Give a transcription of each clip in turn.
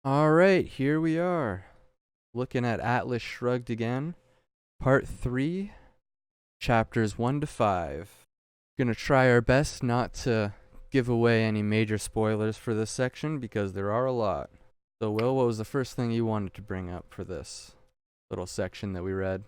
All right, here we are, looking at Atlas Shrugged again, part 3, chapters 1 to 5. Gonna try our best not to give away any major spoilers for this section because there are a lot. So, Will, what was the first thing you wanted to bring up for this little section that we read?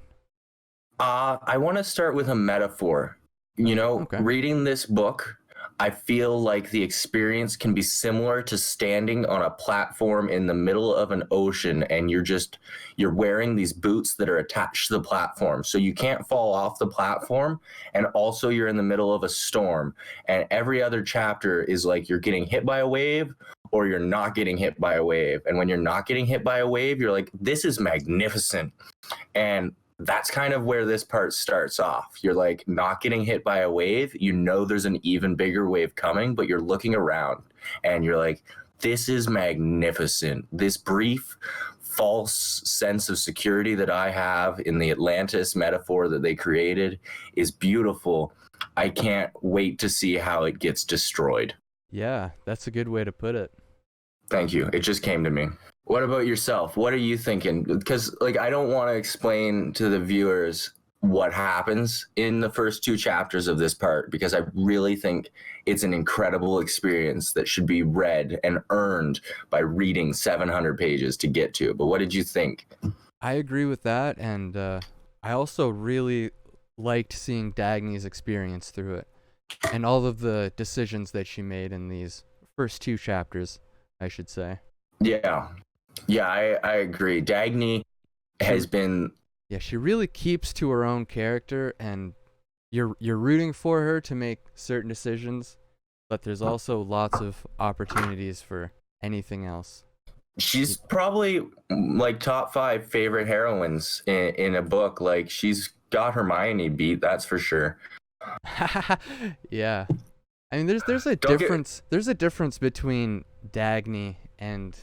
I want to start with a metaphor. Okay. Reading this book, I feel like the experience can be similar to standing on a platform in the middle of an ocean and you're wearing these boots that are attached to the platform. So you can't fall off the platform. And also you're in the middle of a storm. And every other chapter is like you're getting hit by a wave or you're not getting hit by a wave. And when you're not getting hit by a wave, you're like, this is magnificent. And that's kind of where this part starts off. You're like not getting hit by a wave. You know there's an even bigger wave coming, but you're looking around and you're like, this is magnificent. This brief, false sense of security that I have in the Atlantis metaphor that they created is beautiful. I can't wait to see how it gets destroyed. Yeah, that's a good way to put it. Thank you. It just came to me. What about yourself? What are you thinking? Because I don't want to explain to the viewers what happens in the first two chapters of this part because I really think it's an incredible experience that should be read and earned by reading 700 pages to get to. But what did you think? I agree with that, and I also really liked seeing Dagny's experience through it and all of the decisions that she made in these first two chapters, I should say. Yeah. Yeah, I agree. Dagny has been. Yeah, she really keeps to her own character, and you're rooting for her to make certain decisions, but there's also lots of opportunities for anything else. She's probably like top 5 favorite heroines in a book. Like she's got Hermione beat, that's for sure. Yeah. I mean there's a Don't get difference between Dagny and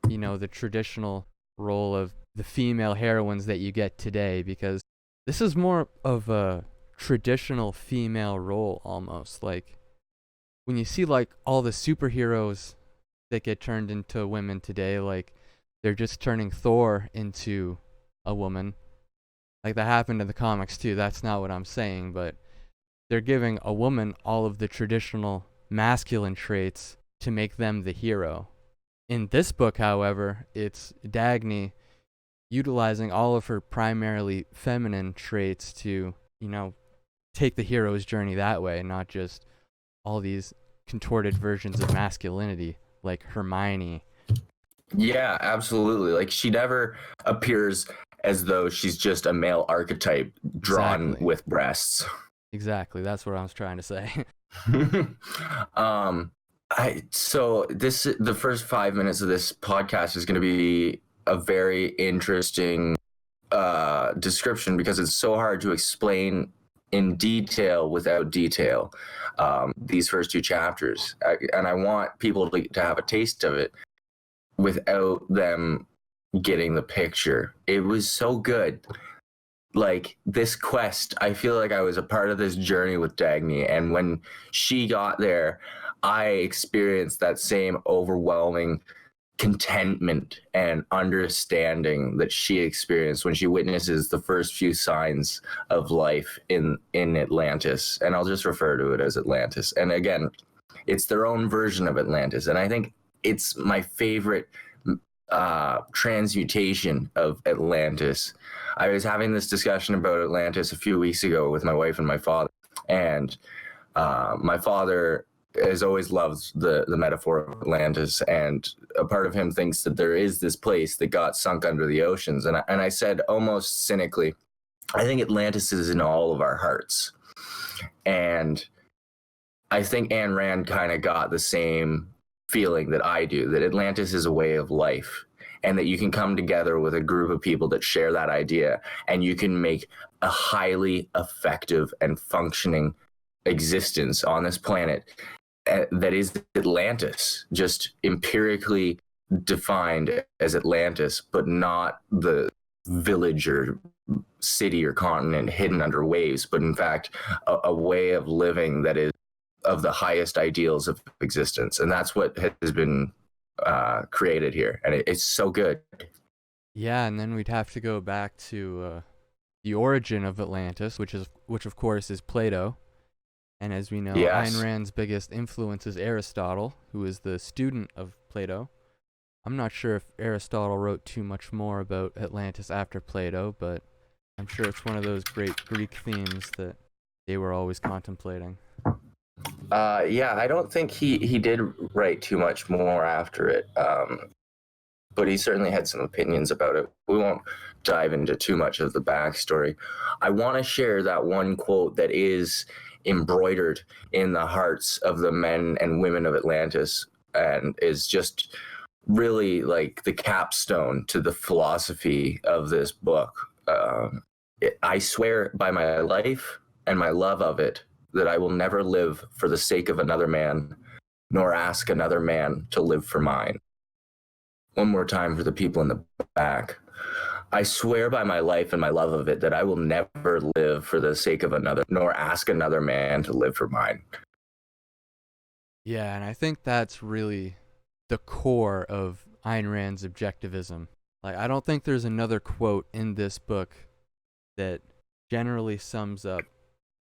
the traditional role of the female heroines that you get today, because this is more of a traditional female role almost. Like when you see like all the superheroes that get turned into women today, like they're just turning Thor into a woman. Like that happened in the comics too. That's not what I'm saying, but they're giving a woman all of the traditional masculine traits to make them the hero. In this book, however, it's Dagny utilizing all of her primarily feminine traits to, take the hero's journey that way, not just all these contorted versions of masculinity like Hermione. Yeah, absolutely. Like she never appears as though she's just a male archetype drawn Exactly. with breasts. Exactly. That's what I was trying to say. um the first 5 minutes of this podcast is going to be a very interesting description because it's so hard to explain in detail without detail these first two chapters. And I want people to have a taste of it without them getting the picture. It was so good. Like this quest, I feel like I was a part of this journey with Dagny, and when she got there, I experienced that same overwhelming contentment and understanding that she experienced when she witnesses the first few signs of life in Atlantis. And I'll just refer to it as Atlantis. And again, it's their own version of Atlantis, and I think it's my favorite transmutation of Atlantis. I was having this discussion about Atlantis a few weeks ago with my wife and my father, and my father has always loved the metaphor of Atlantis, and a part of him thinks that there is this place that got sunk under the oceans, and I said almost cynically, I think Atlantis is in all of our hearts, and I think Ayn Rand kind of got the same feeling that I do, that Atlantis is a way of life and that you can come together with a group of people that share that idea and you can make a highly effective and functioning existence on this planet that is Atlantis, just empirically defined as Atlantis, but not the village or city or continent hidden under waves, but in fact, a way of living that is of the highest ideals of existence. And that's what has been created here, and it's so good. Yeah, and then we'd have to go back to the origin of Atlantis, which of course is Plato. And as we know, Ayn Yes. Rand's biggest influence is Aristotle, who is the student of Plato. I'm not sure if Aristotle wrote too much more about Atlantis after Plato, but I'm sure it's one of those great Greek themes that they were always contemplating. Yeah, I don't think he did write too much more after it, but he certainly had some opinions about it. We won't dive into too much of the backstory. I want to share that one quote that is embroidered in the hearts of the men and women of Atlantis, and is just really like the capstone to the philosophy of this book. I swear by my life and my love of it that I will never live for the sake of another man, nor ask another man to live for mine. One more time for the people in the back. I swear by my life and my love of it that I will never live for the sake of another, nor ask another man to live for mine. Yeah, and I think that's really the core of Ayn Rand's objectivism. Like, I don't think there's another quote in this book that generally sums up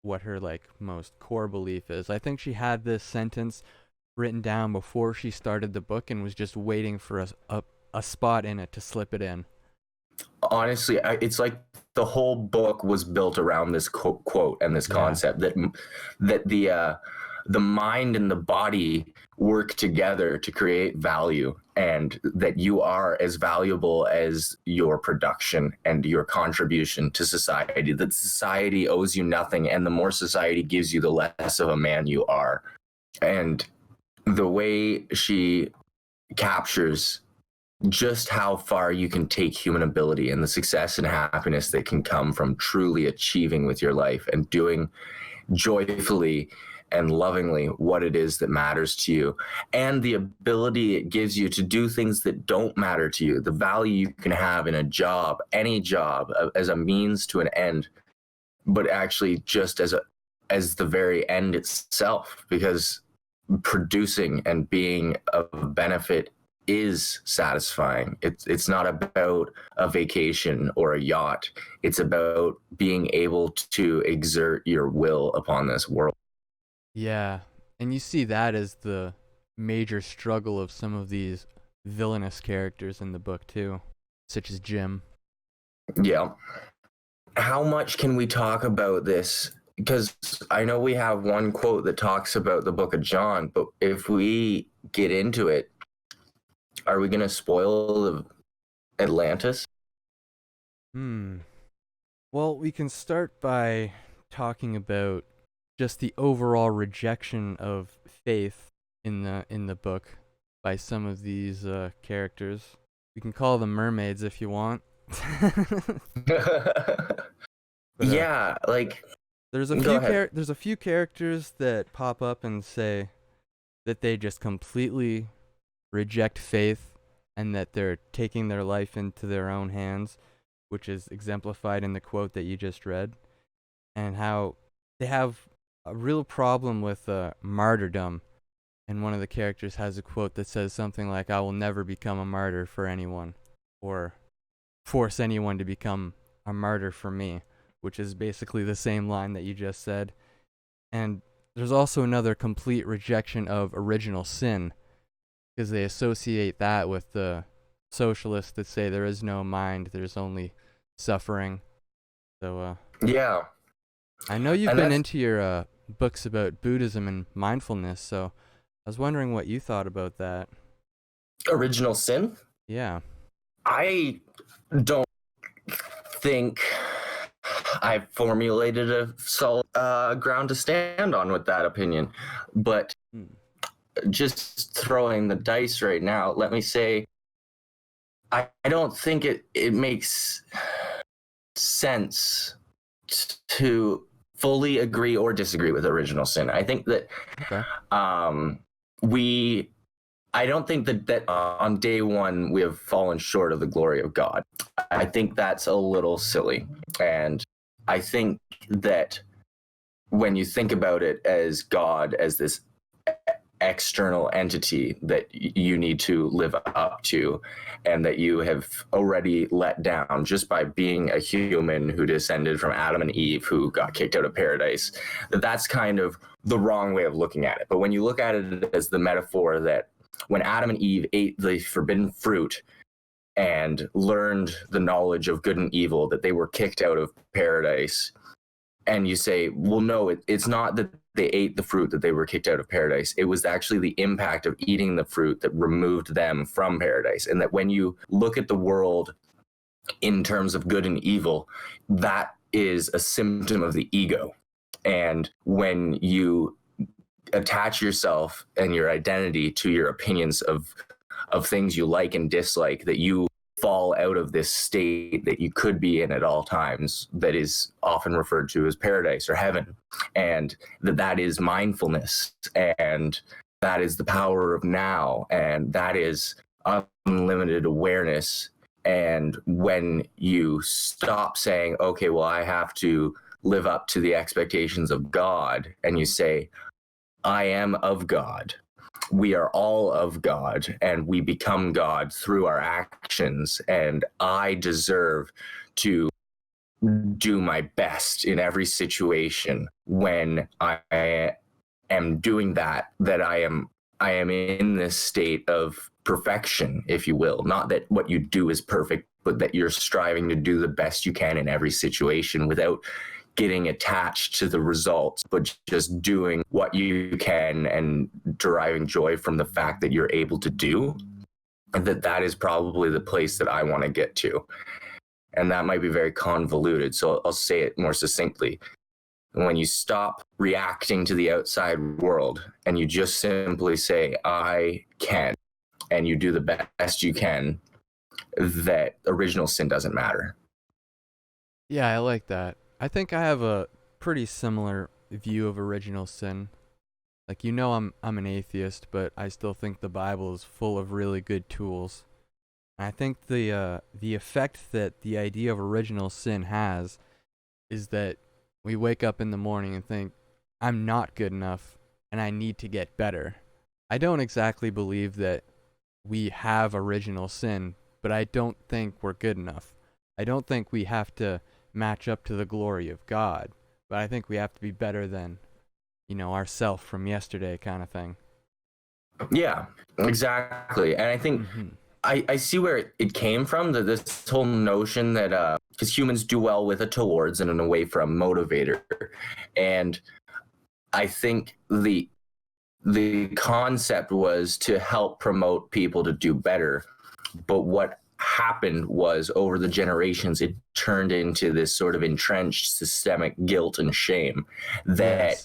what her like most core belief is. I think she had this sentence written down before she started the book and was just waiting for a spot in it to slip it in. Honestly, it's like the whole book was built around this quote and this concept that the mind and the body work together to create value, and that you are as valuable as your production and your contribution to society, that society owes you nothing, and the more society gives you, the less of a man you are. And the way she captures just how far you can take human ability and the success and happiness that can come from truly achieving with your life and doing joyfully and lovingly what it is that matters to you, and the ability it gives you to do things that don't matter to you, the value you can have in a job, any job, as a means to an end, but actually just as the very end itself, because producing and being of benefit is satisfying. It's not about a vacation or a yacht. It's about being able to exert your will upon this world. Yeah, and you see that as the major struggle of some of these villainous characters in the book too, such as Jim. Yeah. How much can we talk about this? Because I know we have one quote that talks about the Book of John, but if we get into it, are we going to spoil the Atlantis? Well, we can start by talking about just the overall rejection of faith in the book by some of these characters. We can call them mermaids if you want. But, yeah, like there's a few characters that pop up and say that they just completely reject faith and that they're taking their life into their own hands, which is exemplified in the quote that you just read, and how they have a real problem with martyrdom. And one of the characters has a quote that says something like, "I will never become a martyr for anyone, or force anyone to become a martyr for me," which is basically the same line that you just said. And there's also another complete rejection of original sin, because they associate that with the socialists that say there is no mind, there's only suffering. So, yeah. I know you've been into your books about Buddhism and mindfulness, so I was wondering what you thought about that. Original sin? Yeah. I don't think I've formulated a solid ground to stand on with that opinion, but just throwing the dice right now, let me say, I don't think it makes sense to fully agree or disagree with original sin. I think that I don't think that on day one we have fallen short of the glory of God. I think that's a little silly. And I think that when you think about it as God as this external entity that you need to live up to, and that you have already let down just by being a human who descended from Adam and Eve, who got kicked out of paradise. That's kind of the wrong way of looking at it. But when you look at it as the metaphor that when Adam and Eve ate the forbidden fruit and learned the knowledge of good and evil, that they were kicked out of paradise, and you say, well, no, it's not that they ate the fruit that they were kicked out of paradise. It was actually the impact of eating the fruit that removed them from paradise. And that when you look at the world in terms of good and evil, that is a symptom of the ego. And when you attach yourself and your identity to your opinions of things you like and dislike, that you fall out of this state that you could be in at all times, that is often referred to as paradise or heaven, and that is mindfulness, and that is the power of now, and that is unlimited awareness. And when you stop saying, okay, well, I have to live up to the expectations of God, and you say, I am of God. We are all of God, and we become God through our actions, and I deserve to do my best in every situation. When I am doing that I am in this state of perfection, if you will. Not that what you do is perfect, but that you're striving to do the best you can in every situation without getting attached to the results, but just doing what you can and deriving joy from the fact that you're able to do. And that is probably the place that I want to get to. And that might be very convoluted, so I'll say it more succinctly. When you stop reacting to the outside world and you just simply say, I can, and you do the best you can, that original sin doesn't matter. Yeah, I like that. I think I have a pretty similar view of original sin. Like, I'm an atheist, but I still think the Bible is full of really good tools. And I think the effect that the idea of original sin has is that we wake up in the morning and think, I'm not good enough and I need to get better. I don't exactly believe that we have original sin, but I don't think we're good enough. I don't think we have to match up to the glory of God, but I think we have to be better than, ourself from yesterday kind of thing. Yeah, exactly. And I think I see where it came from, this whole notion that because humans do well with a towards and an away from motivator. And I think the concept was to help promote people to do better. But what happened was, over the generations, it turned into this sort of entrenched systemic guilt and shame that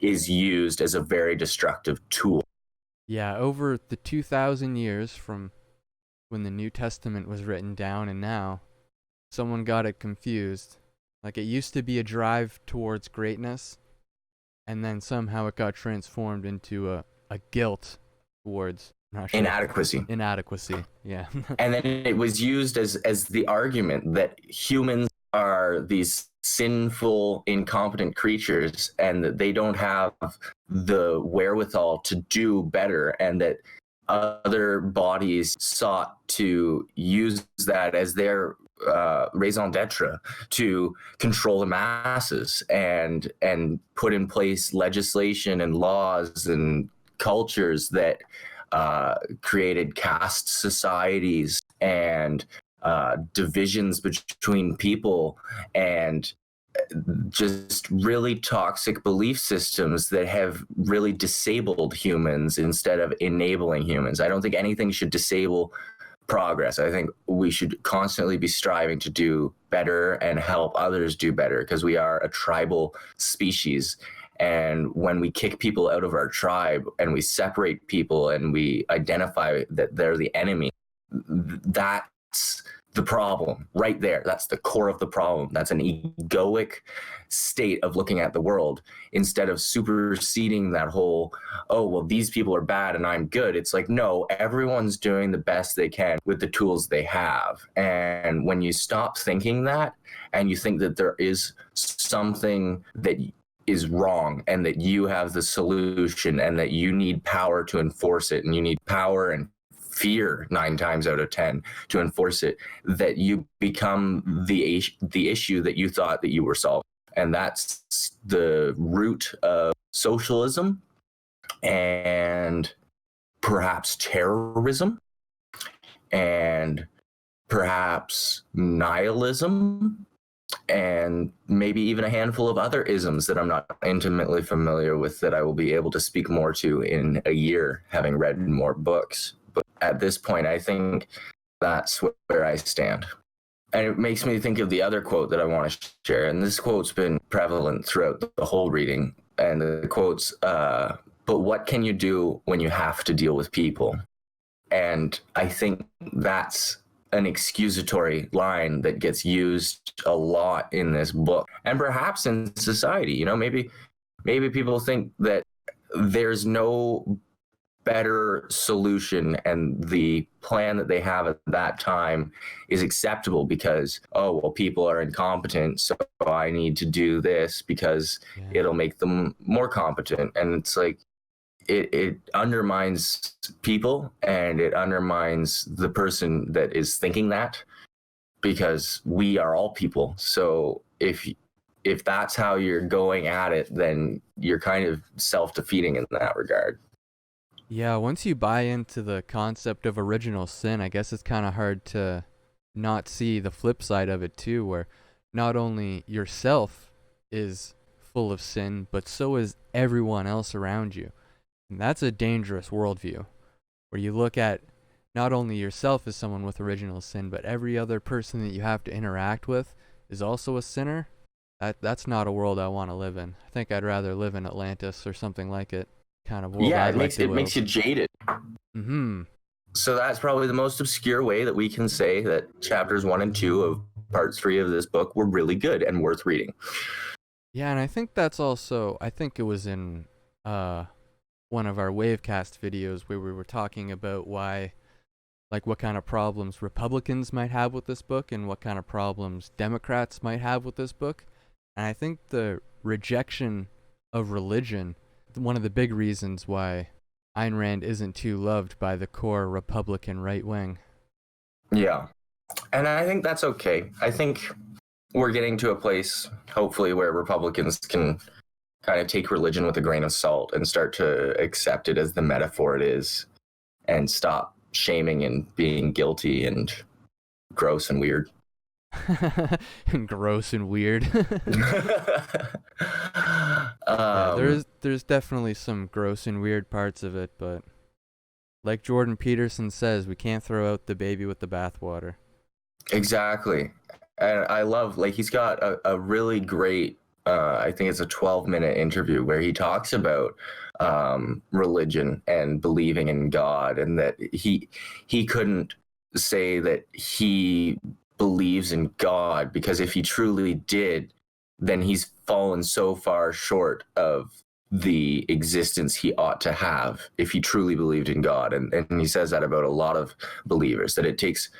is used as a very destructive tool. Yeah, over the 2,000 years from when the New Testament was written down and now, someone got it confused. Like, it used to be a drive towards greatness, and then somehow it got transformed into a guilt towards inadequacy. Yeah. And then it was used as the argument that humans are these sinful, incompetent creatures, and that they don't have the wherewithal to do better, and that other bodies sought to use that as their raison d'etre to control the masses and put in place legislation and laws and cultures that created caste societies and divisions between people, and just really toxic belief systems that have really disabled humans instead of enabling humans. I don't think anything should disable progress. I think we should constantly be striving to do better and help others do better, because we are a tribal species. And when we kick people out of our tribe and we separate people and we identify that they're the enemy, that's the problem right there. That's the core of the problem. That's an egoic state of looking at the world, instead of superseding that whole, oh, well, these people are bad and I'm good. It's like, no, everyone's doing the best they can with the tools they have. And when you stop thinking that, and you think that there is something that is wrong, and that you have the solution, and that you need power to enforce it, and you need power and fear 9 times out of 10 to enforce it, that you become the issue that you thought that you were solving. And that's the root of socialism and perhaps terrorism and perhaps nihilism and maybe even a handful of other isms that I'm not intimately familiar with, that I will be able to speak more to in a year, having read more books. But at this point, I think that's where I stand. And it makes me think of the other quote that I want to share. And this quote's been prevalent throughout the whole reading. And the quote's, but what can you do when you have to deal with people? And I think that's an excusatory line that gets used a lot in this book, and perhaps in society. You know, maybe people think that there's no better solution, and the plan that they have at that time is acceptable because, oh, well, people are incompetent, so I need to do this because it'll make them more competent. And it's like, it undermines people, and it undermines the person that is thinking that, because we are all people. So if that's how you're going at it, then you're kind of self-defeating in that regard. Yeah, once you buy into the concept of original sin, I guess it's kind of hard to not see the flip side of it too, where not only yourself is full of sin, but so is everyone else around you. And that's a dangerous worldview, where you look at not only yourself as someone with original sin, but every other person that you have to interact with is also a sinner. That's not a world I want to live in. I think I'd rather live in Atlantis or something like it. Kind of world. Yeah, it makes you jaded. Mm-hmm. So that's probably the most obscure way that we can say that chapters 1 and 2 of part 3 of this book were really good and worth reading. Yeah, and I think that's also, I think it was in one of our Wavecast videos where we were talking about why, like, what kind of problems Republicans might have with this book and what kind of problems Democrats might have with this book. And I think the rejection of religion, one of the big reasons why Ayn Rand isn't too loved by the core Republican right wing. Yeah. And I think that's okay. I think we're getting to a place, hopefully, where Republicans can kind of take religion with a grain of salt and start to accept it as the metaphor it is, and stop shaming and being guilty and gross and weird. And gross and weird. Yeah, there's definitely some gross and weird parts of it, but like Jordan Peterson says, we can't throw out the baby with the bathwater. Exactly. And I love, like, he's got a really great, I think it's a 12-minute interview where he talks about religion and believing in God, and that he couldn't say that he believes in God, because if he truly did, then he's fallen so far short of the existence he ought to have if he truly believed in God. And he says that about a lot of believers, that it takes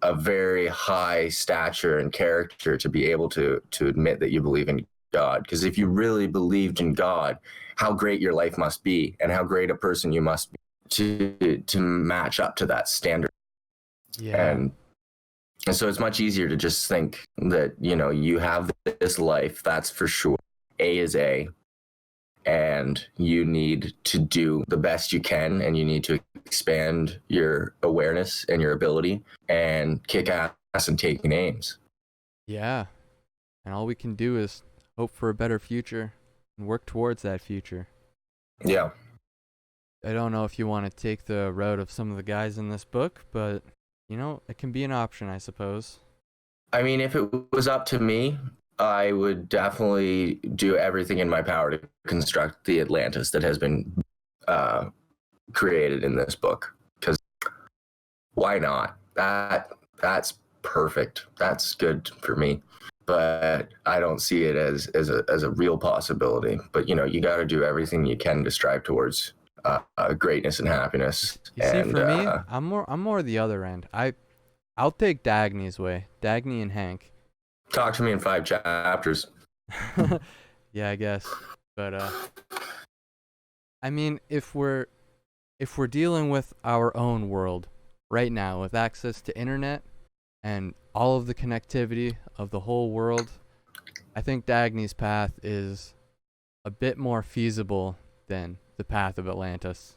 a very high stature and character to be able to admit that you believe in God. Because if you really believed in God, how great your life must be, and how great a person you must be to match up to that standard. Yeah. And so it's much easier to just think that, you know, you have this life, that's for sure. A is A, and you need to do the best you can, and you need to expand your awareness and your ability and kick ass and take names. Yeah. And all we can do is hope for a better future and work towards that future. Yeah. I don't know if you want to take the route of some of the guys in this book, but, you know, it can be an option, I suppose. I mean, if it was up to me, I would definitely do everything in my power to construct the Atlantis that has been created in this book. Because why not? That's perfect. That's good for me. But I don't see it as a real possibility. But, you know, you got to do everything you can to strive towards greatness and happiness. You see, for me, I'm more the other end. I'll take Dagny's way. Dagny and Hank. Talk to me in 5 chapters. Yeah, I guess. But I mean, if we're dealing with our own world right now with access to internet and all of the connectivity of the whole world, I think Dagny's path is a bit more feasible than the path of Atlantis.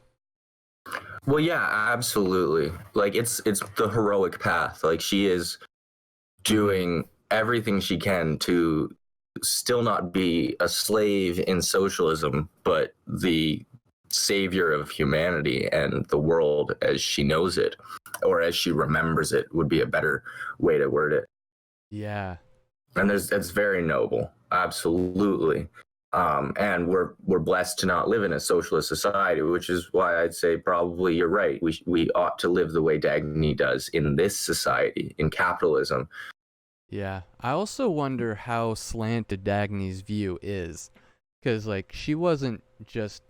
Well, yeah, absolutely. Like it's the heroic path. Like she is doing everything she can to still not be a slave in socialism, but the savior of humanity and the world as she knows it, or as she remembers it, would be a better way to word it. Yeah. And it's very noble, absolutely. And we're blessed to not live in a socialist society, which is why I'd say probably you're right. We ought to live the way Dagny does in this society, in capitalism. Yeah. I also wonder how slanted Dagny's view is. Because, like, she wasn't just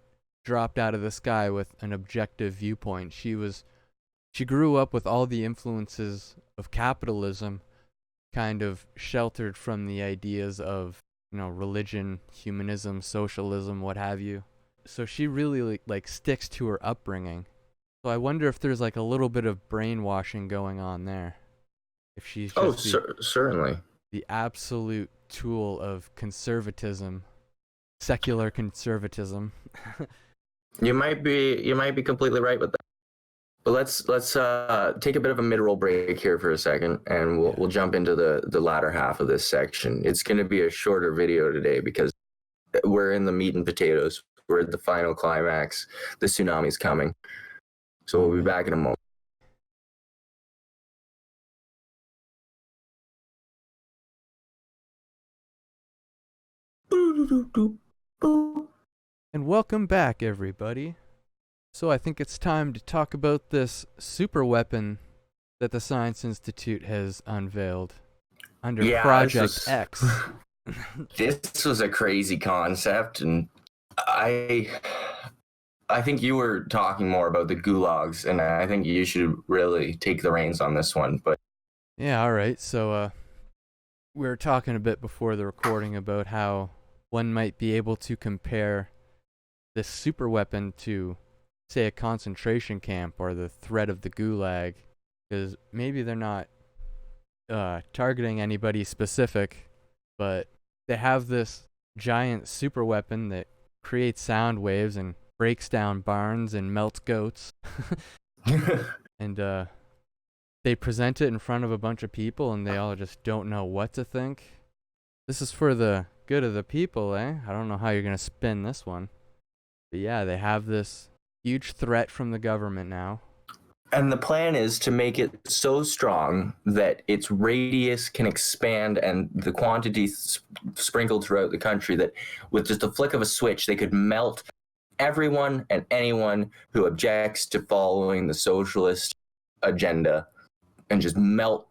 dropped out of the sky with an objective viewpoint. She grew up with all the influences of capitalism, kind of sheltered from the ideas of, religion, humanism, socialism, what have you. So she really, like sticks to her upbringing. So I wonder if there's, like, a little bit of brainwashing going on there. If she's Oh, just certainly. the absolute tool of conservatism, secular conservatism. You might be completely right with that. But let's take a bit of a mid-roll break here for a second, and we'll jump into the latter half of this section. It's going to be a shorter video today because we're in the meat and potatoes. We're at the final climax. The tsunami's coming. So we'll be back in a moment. And welcome back, everybody. So I think it's time to talk about this super weapon that the Science Institute has unveiled under Project X. This was a crazy concept, and I think you were talking more about the gulags, and I think you should really take the reins on this one. But yeah, all right. So we were talking a bit before the recording about how one might be able to compare this super weapon to, say, a concentration camp or the threat of the gulag, because maybe they're not targeting anybody specific, but they have this giant super weapon that creates sound waves and breaks down barns and melts goats. And they present it in front of a bunch of people, and they all just don't know what to think. This is for the good of the people, eh? I don't know how you're going to spin this one. But yeah, they have this huge threat from the government now. And the plan is to make it so strong that its radius can expand and the quantity sprinkled throughout the country that with just a flick of a switch, they could melt everyone and anyone who objects to following the socialist agenda and just melt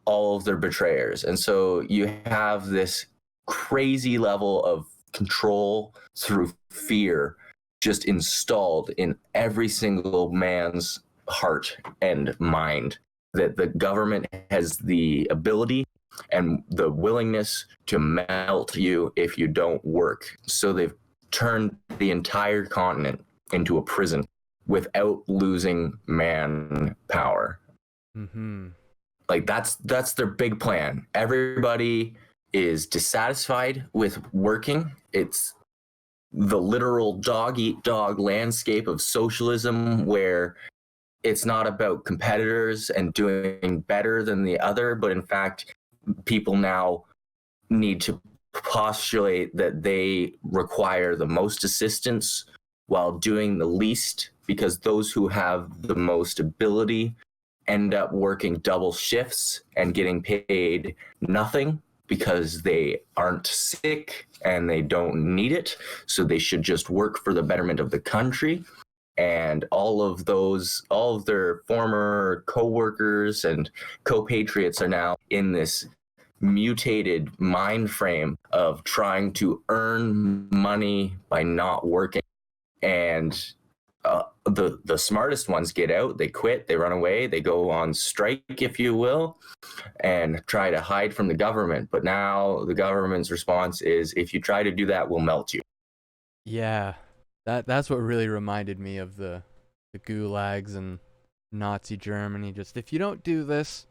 all of their betrayers. And so you have this crazy level of control through fear just installed in every single man's heart and mind, that the government has the ability and the willingness to melt you if you don't work. So they've turned the entire continent into a prison without losing manpower. Mm-hmm. Like that's their big plan. Everybody is dissatisfied with working. It's the literal dog eat dog landscape of socialism, where it's not about competitors and doing better than the other, but in fact, people now need to postulate that they require the most assistance while doing the least, because those who have the most ability end up working double shifts and getting paid nothing because they aren't sick and they don't need it. So they should just work for the betterment of the country. And all of their former co-workers and co-patriots are now in this mutated mind frame of trying to earn money by not working. And the smartest ones get out, they quit, they run away, they go on strike, if you will, and try to hide from the government. But now the government's response is, if you try to do that, we'll melt you. Yeah, that's what really reminded me of the gulags and Nazi Germany. Just if you don't do this,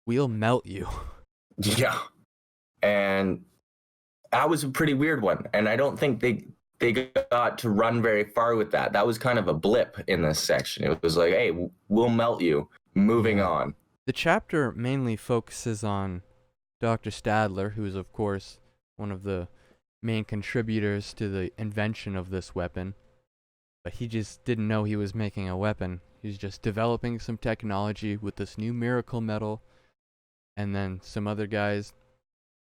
we'll melt you. Yeah. And that was a pretty weird one. And I don't think they got to run very far with that. That was kind of a blip in this section. It was like, hey, we'll melt you. Moving Yeah. on. The chapter mainly focuses on Dr. Stadler, who is of course one of the main contributors to the invention of this weapon. But he just didn't know he was making a weapon. He was just developing some technology with this new miracle metal, and then some other guys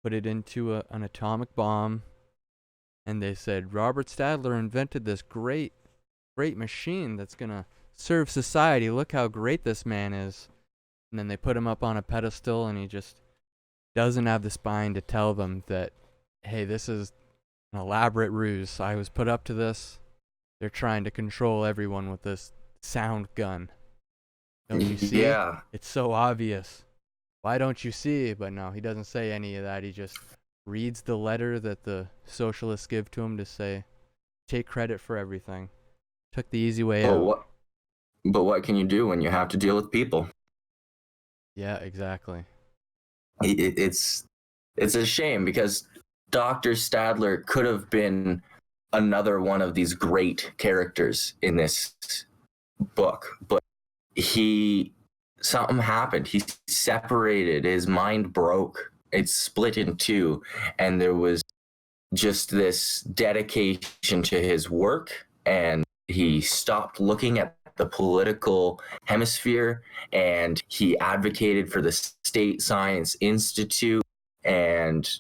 put it into an atomic bomb, and they said Robert Stadler invented this great machine that's gonna serve society. Look how great this man is. And then they put him up on a pedestal, and he just doesn't have the spine to tell them that, hey, this is an elaborate ruse. I was put up to this. They're trying to control everyone with this sound gun. Don't you see? Yeah. It's so obvious. Why don't you see? But no, he doesn't say any of that. He just reads the letter that the socialists give to him to say, take credit for everything. Took the easy way out. What can you do when you have to deal with people? Yeah, exactly. It's a shame because Dr. Stadler could have been another one of these great characters in this book, but something happened. He separated, his mind broke, it split in two, and there was just this dedication to his work, and he stopped looking at the political hemisphere, and he advocated for the State Science Institute and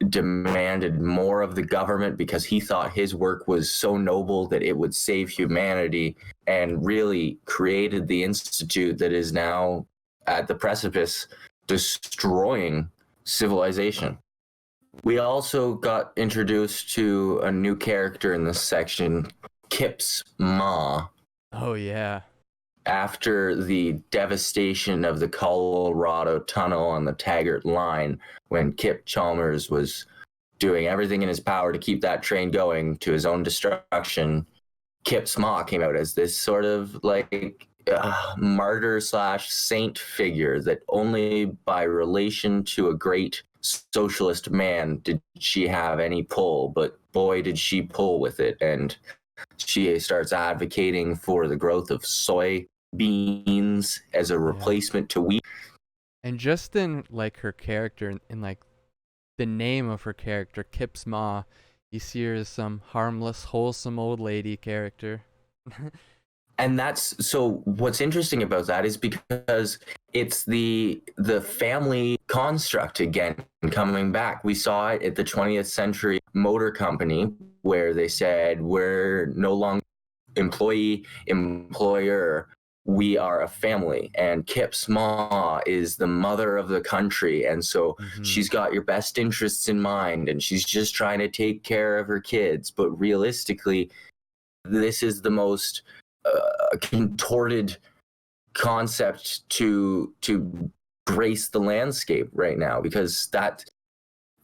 demanded more of the government because he thought his work was so noble that it would save humanity, and really created the institute that is now at the precipice destroying civilization. We also got introduced to a new character in this section, Kip's Ma. Oh, yeah. After the devastation of the Colorado Tunnel on the Taggart Line, when Kip Chalmers was doing everything in his power to keep that train going to his own destruction, Kip's Ma came out as this sort of like martyr / saint figure that only by relation to a great socialist man did she have any pull, but boy did she pull with it. And she starts advocating for the growth of soy beans as a replacement to wheat. And just in like her character, in like the name of her character, Kip's Ma, you see her as some harmless, wholesome old lady character. And that's so what's interesting about that is because it's the family construct again coming back. We saw it at the 20th Century Motor Company, where they said we're no longer employee, employer, we are a family. And Kip's Ma is the mother of the country, and so she's got your best interests in mind, and she's just trying to take care of her kids. But realistically, this is the most contorted concept to grace the landscape right now, because that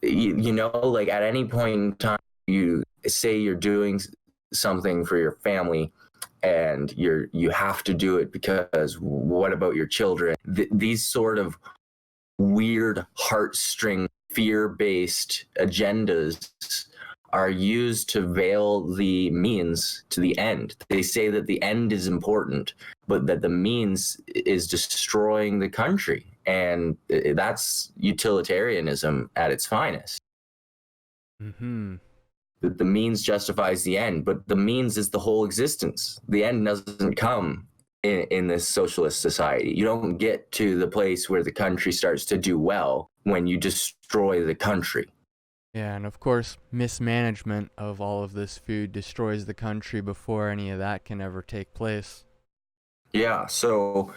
you know, like at any point in time you say you're doing something for your family and you have to do it because what about your children? These sort of weird heartstring fear-based agendas are used to veil the means to the end. They say that the end is important, but that the means is destroying the country. And that's utilitarianism at its finest. That the means justifies the end, but the means is the whole existence. The end doesn't come in this socialist society. You don't get to the place where the country starts to do well when you destroy the country. Yeah, and of course, mismanagement of all of this food destroys the country before any of that can ever take place. Yeah, so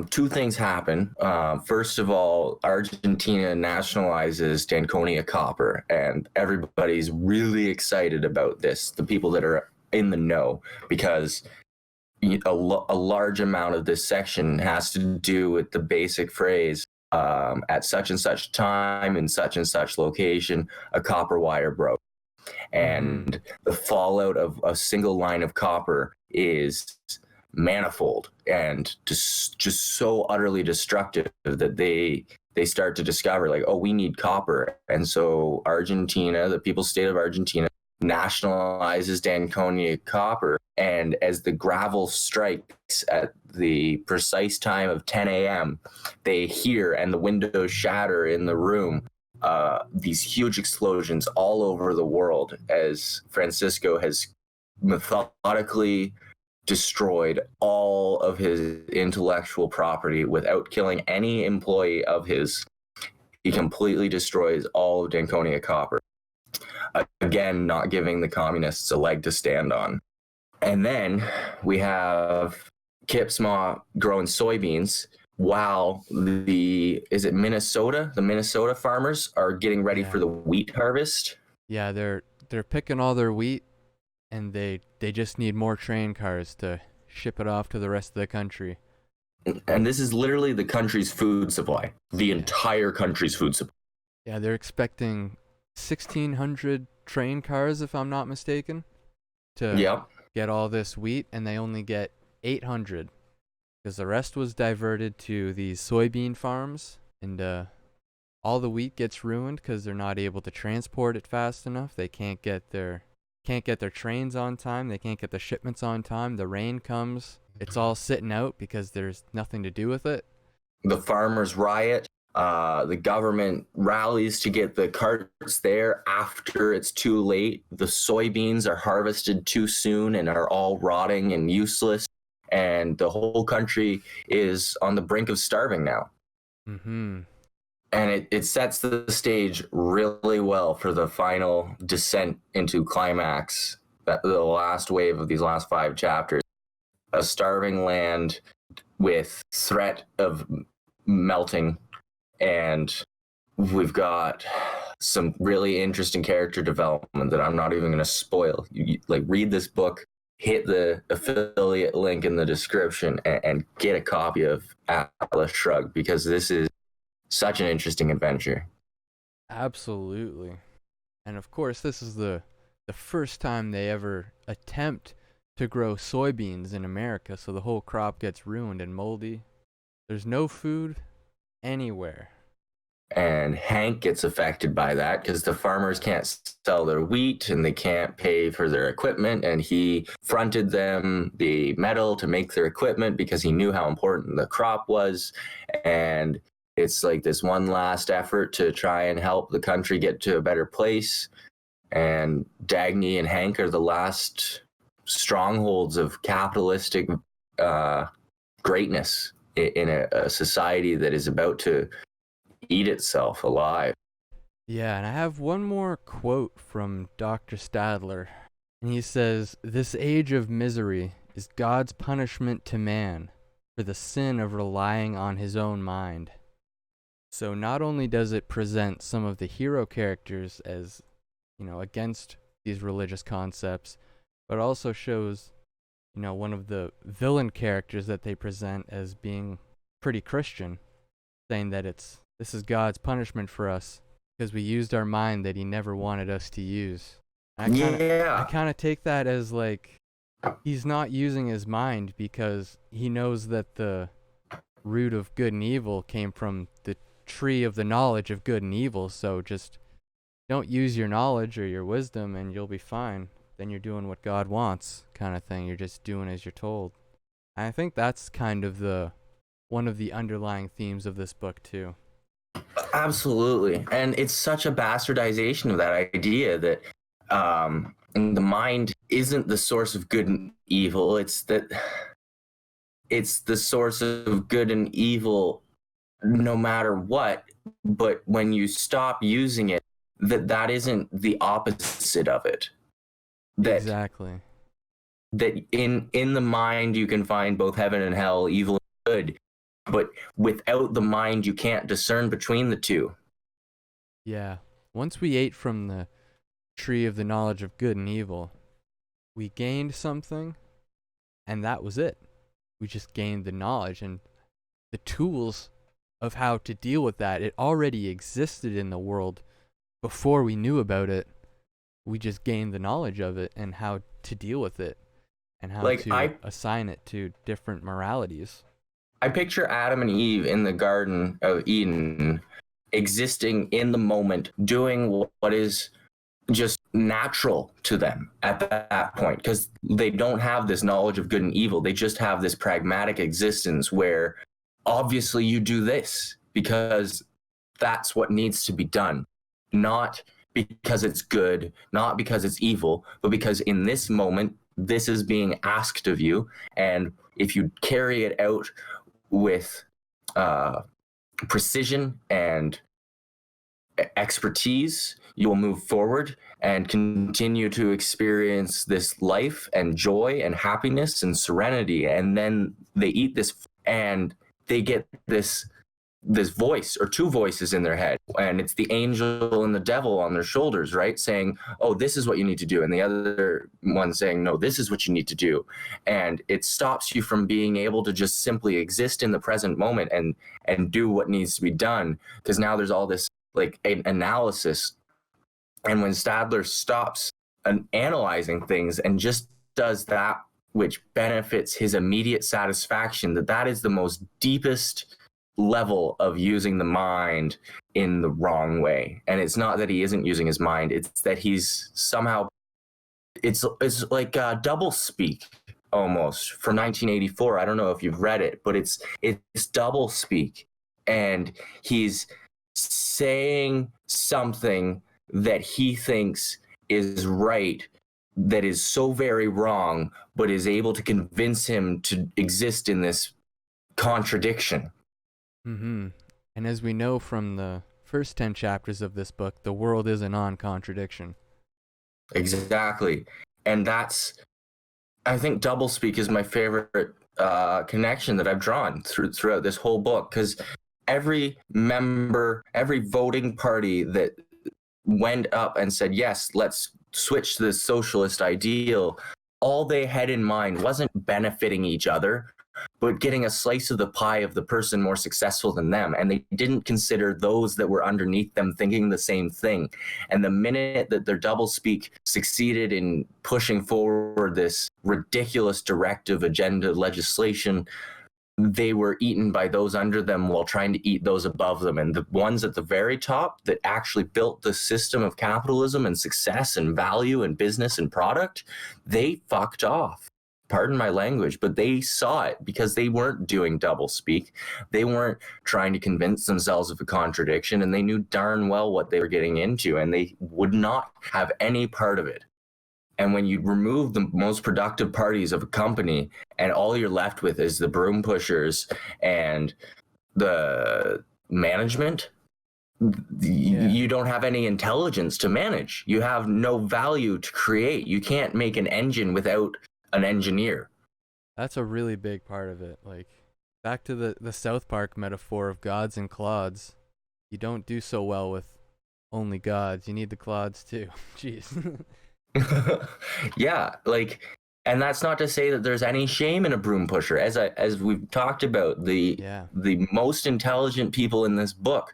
two things happen. First of all, Argentina nationalizes Danconia copper, and everybody's really excited about this, the people that are in the know, because a large amount of this section has to do with the basic phrase, at such and such time in such and such location, a copper wire broke. And the fallout of a single line of copper is manifold and just so utterly destructive that they start to discover, like, oh, we need copper. And so Argentina, the people's state of Argentina, nationalizes Danconia copper. And as the gravel strikes at the precise time of 10 a.m., they hear, and the windows shatter in the room, these huge explosions all over the world as Francisco has methodically destroyed all of his intellectual property without killing any employee of his. He completely destroys all of Danconia copper. Again, not giving the communists a leg to stand on. And then we have Kipsma growing soybeans while is it Minnesota? The Minnesota farmers are getting ready for the wheat harvest. Yeah, they're picking all their wheat, and they just need more train cars to ship it off to the rest of the country. And this is literally the country's food supply, the entire country's food supply. Yeah, they're expecting 1,600 train cars, if I'm not mistaken, to get all this wheat, and they only get 800 because the rest was diverted to these soybean farms, and all the wheat gets ruined because they're not able to transport it fast enough. They can't get their trains on time. They can't get the shipments on time. The rain comes. It's all sitting out because there's nothing to do with it. The farmers riot. The government rallies to get the carts there after it's too late. The soybeans are harvested too soon and are all rotting and useless. And the whole country is on the brink of starving now. Mm-hmm. And it sets the stage really well for the final descent into climax, the last wave of these last 5 chapters. A starving land with threat of melting, and we've got some really interesting character development that I'm not even going to spoil. Like, read this book, hit the affiliate link in the description, and get a copy of Atlas Shrugged, because this is such an interesting adventure. Absolutely. And of course, this is the first time they ever attempt to grow soybeans in America, so the whole crop gets ruined and moldy. There's no food anywhere. And Hank gets affected by that because the farmers can't sell their wheat and they can't pay for their equipment. And he fronted them the metal to make their equipment because he knew how important the crop was. And it's like this one last effort to try and help the country get to a better place. And Dagny and Hank are the last strongholds of capitalistic greatness in a society that is about to eat itself alive. Yeah, and I have one more quote from Dr. Stadler. And he says, "This age of misery is God's punishment to man for the sin of relying on his own mind." So not only does it present some of the hero characters as, against these religious concepts, but also shows, one of the villain characters that they present as being pretty Christian, saying that this is God's punishment for us because we used our mind that he never wanted us to use. I kind of take that as like he's not using his mind because he knows that the root of good and evil came from the tree of the knowledge of good and evil. So just don't use your knowledge or your wisdom and you'll be fine. Then you're doing what God wants, kind of thing. You're just doing as you're told. And I think that's kind of one of the underlying themes of this book too. Absolutely. And it's such a bastardization of that idea that the mind isn't the source of good and evil. It's the source of good and evil no matter what. But when you stop using it, that isn't the opposite of it. Exactly. That in the mind you can find both heaven and hell, evil and good. But without the mind, you can't discern between the two. Yeah. Once we ate from the tree of the knowledge of good and evil, we gained something, and that was it. We just gained the knowledge and the tools of how to deal with that. It already existed in the world before we knew about it. we just gain the knowledge of it and how to deal with it and how Like to assign it to different moralities. I picture Adam and Eve in the Garden of Eden, existing in the moment, doing what is just natural to them at that point, because they don't have this knowledge of good and evil. They just have this pragmatic existence where obviously you do this because that's what needs to be done, not because it's good, not because it's evil, but because in this moment, this is being asked of you. And if you carry it out with precision and expertise, you will move forward and continue to experience this life and joy and happiness and serenity. And then they eat this and they get this voice or two voices in their head, and it's the angel and the devil on their shoulders, right, saying, oh, this is what you need to do, and the other one saying, no, this is what you need to do. And it stops you from being able to just simply exist in the present moment and do what needs to be done, because now there's all this like an analysis. And when Stadler stops analyzing things and just does that which benefits his immediate satisfaction, that is the most deepest level of using the mind in the wrong way. And it's not that he isn't using his mind, it's that he's somehow, it's like double speak almost from 1984. I don't know if you've read it, but it's double speak, and he's saying something that he thinks is right that is so very wrong, but is able to convince him to exist in this contradiction. Mm-hmm. And as we know from the first 10 chapters of this book, the world is a non-contradiction. Exactly. And that's, I think doublespeak is my favorite connection that I've drawn throughout this whole book, because every member, every voting party that went up and said, yes, let's switch to this socialist ideal, all they had in mind wasn't benefiting each other, but getting a slice of the pie of the person more successful than them. And they didn't consider those that were underneath them thinking the same thing. And the minute that their doublespeak succeeded in pushing forward this ridiculous directive agenda legislation, they were eaten by those under them while trying to eat those above them. And the ones at the very top that actually built the system of capitalism and success and value and business and product, they fucked off. Pardon my language, but they saw it because they weren't doing doublespeak. They weren't trying to convince themselves of a contradiction, and they knew darn well what they were getting into, and they would not have any part of it. And when you remove the most productive parties of a company and all you're left with is the broom pushers and the management, you don't have any intelligence to manage. You have no value to create. You can't make an engine without an engineer. That's a really big part of it. Like, back to the South Park metaphor of gods and clods. You don't do so well with only gods. You need the clods too. Jeez. Yeah, like, and that's not to say that there's any shame in a broom pusher. As we've talked about, the most intelligent people in this book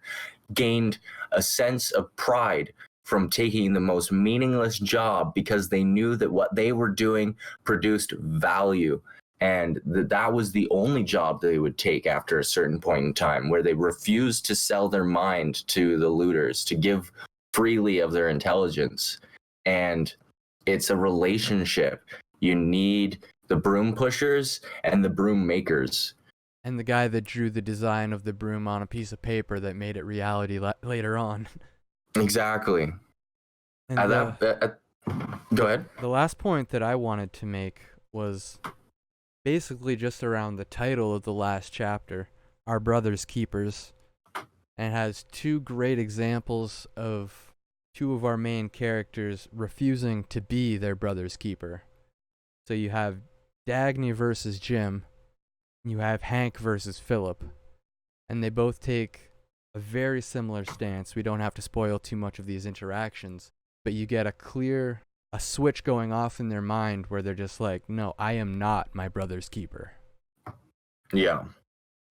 gained a sense of pride from taking the most meaningless job because they knew that what they were doing produced value, and that was the only job they would take after a certain point in time, where they refused to sell their mind to the looters, to give freely of their intelligence. And it's a relationship. You need the broom pushers and the broom makers. And the guy that drew the design of the broom on a piece of paper that made it reality later on. Exactly. And go ahead. The last point that I wanted to make was basically just around the title of the last chapter, Our Brother's Keepers. And it has two great examples of two of our main characters refusing to be their brother's keeper. So you have Dagny versus Jim, and you have Hank versus Philip, and they both take a very similar stance. We don't have to spoil too much of these interactions, but you get a switch going off in their mind where they're just like, no, I am not my brother's keeper. Yeah.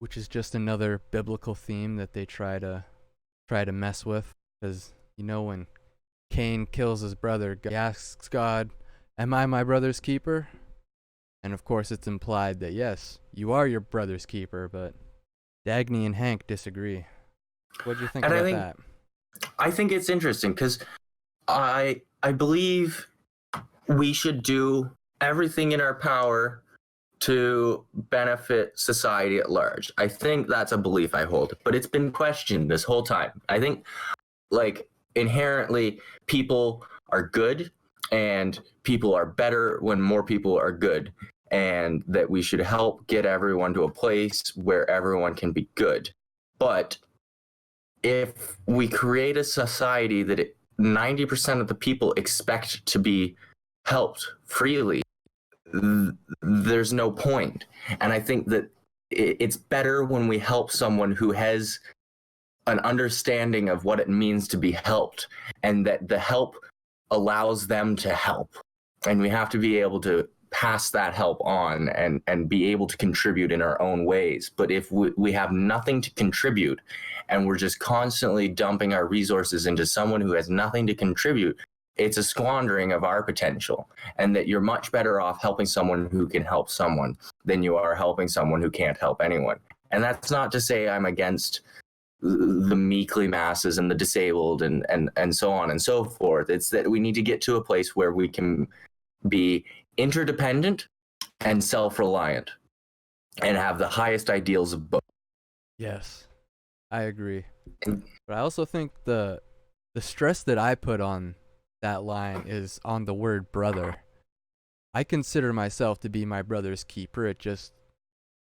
Which is just another biblical theme that they try to mess with, because when Cain kills his brother. He asks God, "Am I my brother's keeper?" And of course, it's implied that yes, you are your brother's keeper, but Dagny and Hank disagree. What do you think And about that? I think it's interesting because I believe we should do everything in our power to benefit society at large. I think that's a belief I hold, but it's been questioned this whole time. I think, like, inherently people are good and people are better when more people are good, and that we should help get everyone to a place where everyone can be good. But if we create a society that 90% of the people expect to be helped freely, there's no point. And I think that it's better when we help someone who has an understanding of what it means to be helped, and that the help allows them to help. And we have to be able to pass that help on and be able to contribute in our own ways. But if we have nothing to contribute and we're just constantly dumping our resources into someone who has nothing to contribute, it's a squandering of our potential. And that you're much better off helping someone who can help someone than you are helping someone who can't help anyone. And that's not to say I'm against the meekly masses and the disabled and so on and so forth. It's that we need to get to a place where we can be interdependent and self-reliant and have the highest ideals of both. Yes, I agree. But I also think the stress that I put on that line is on the word brother. I consider myself to be my brother's keeper. It just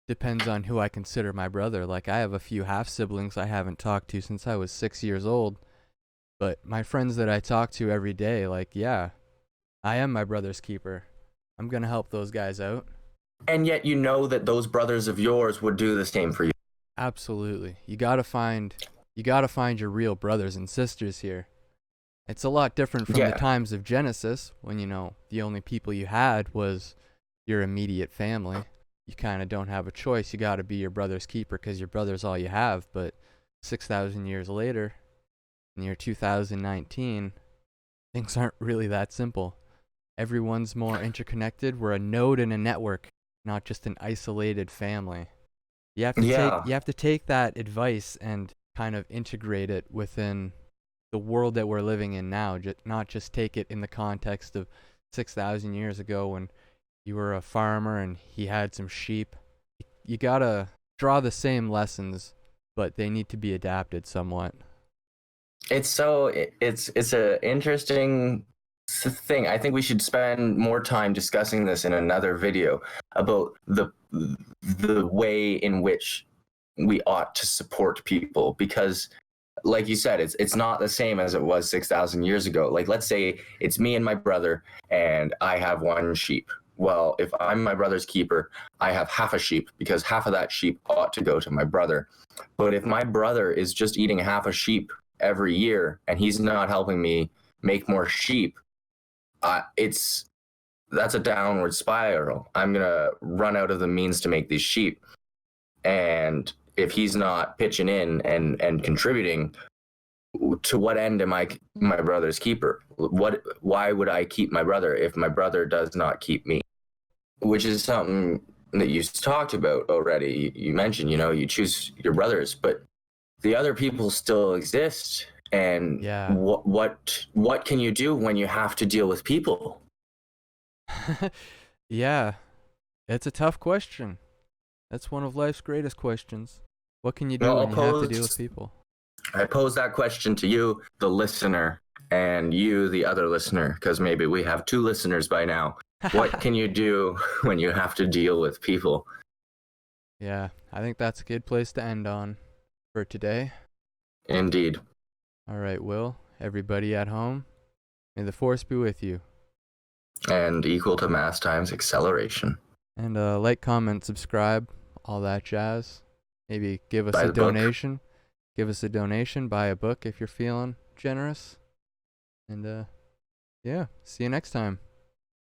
depends on who I consider my brother. Like, I have a few half siblings I haven't talked to since I was 6 years old. But my friends that I talk to every day, like, yeah, I am my brother's keeper. I'm going to help those guys out. And yet you know that those brothers of yours would do the same for you. Absolutely. You got to find your real brothers and sisters here. It's a lot different from the times of Genesis when, the only people you had was your immediate family. You kind of don't have a choice. You got to be your brother's keeper because your brother's all you have. But 6,000 years later, in the year 2019, things aren't really that simple. Everyone's more interconnected. We're a node in a network, not just an isolated family. You have to take that advice and kind of integrate it within the world that we're living in now. Not just take it in the context of 6,000 years ago when you were a farmer and he had some sheep. You gotta draw the same lessons, but they need to be adapted somewhat. It's an interesting thing. I think we should spend more time discussing this in another video about the way in which we ought to support people, because like you said, it's not the same as it was 6,000 years ago. Like, let's say it's me and my brother and I have one sheep. Well, if I'm my brother's keeper, I have half a sheep because half of that sheep ought to go to my brother. But if my brother is just eating half a sheep every year and he's not helping me make more sheep, that's a downward spiral. I'm going to run out of the means to make these sheep. And if he's not pitching in and contributing, to what end am I my brother's keeper? Why would I keep my brother if my brother does not keep me? Which is something that you talked about already. You mentioned, you choose your brothers, but the other people still exist. And what can you do when you have to deal with people? Yeah, it's a tough question. That's one of life's greatest questions. What can you do when you have to deal with people? I pose that question to you, the listener, and you, the other listener, because maybe we have 2 listeners by now. What can you do when you have to deal with people? Yeah, I think that's a good place to end on for today. Indeed. All right, Will, everybody at home, may the force be with you. And equal to mass times acceleration. And like, comment, subscribe, all that jazz. Maybe give us a donation. Give us a donation, buy a book if you're feeling generous. And yeah, see you next time.